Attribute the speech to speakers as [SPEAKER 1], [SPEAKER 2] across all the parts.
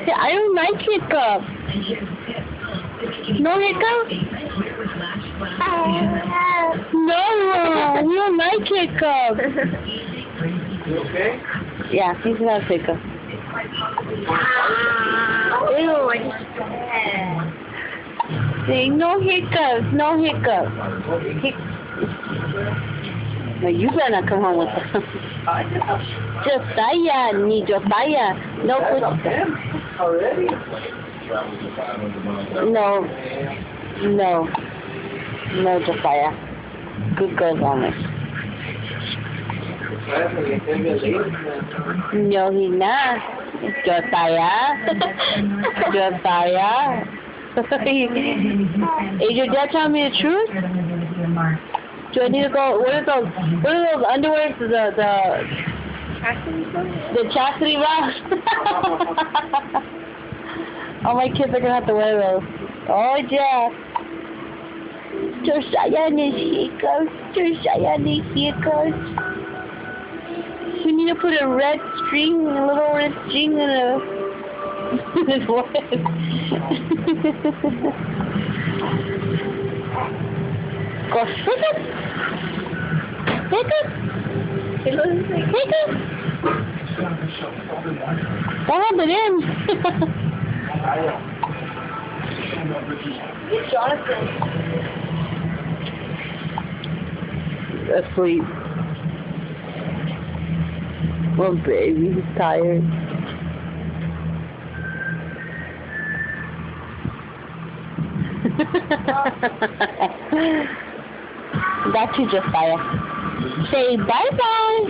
[SPEAKER 1] Yeah, I don't like hiccups. No hiccups? No, you don't like hiccups.
[SPEAKER 2] You okay?
[SPEAKER 1] Yeah, he's not hiccups.
[SPEAKER 3] Ew,
[SPEAKER 1] See, no hiccups, no hiccups. No, you better not come home with us. Josiah, Josiah. No,
[SPEAKER 2] Already?
[SPEAKER 1] no, Josiah. Good girls only. No, he's not. Josiah. Josiah. Is your dad telling me the truth? Do I need to go? What are those underwear? The chastity rods? All my kids are gonna have to wear those. Oh yeah. Josiah needs hiccups. Josiah needs hiccups. We need to put a red string, a little red string in his forehead. Go hiccup. Hiccup. Hiccup. Don't hold it in.
[SPEAKER 3] Jonathan.
[SPEAKER 1] Asleep. Oh baby, he's tired. That's you, Josiah. Say bye-bye.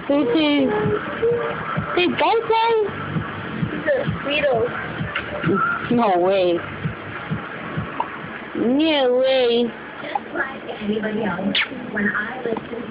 [SPEAKER 1] Say bye-bye.
[SPEAKER 3] The Beatles.
[SPEAKER 1] No way. No way.
[SPEAKER 4] Just like anybody else, when I listen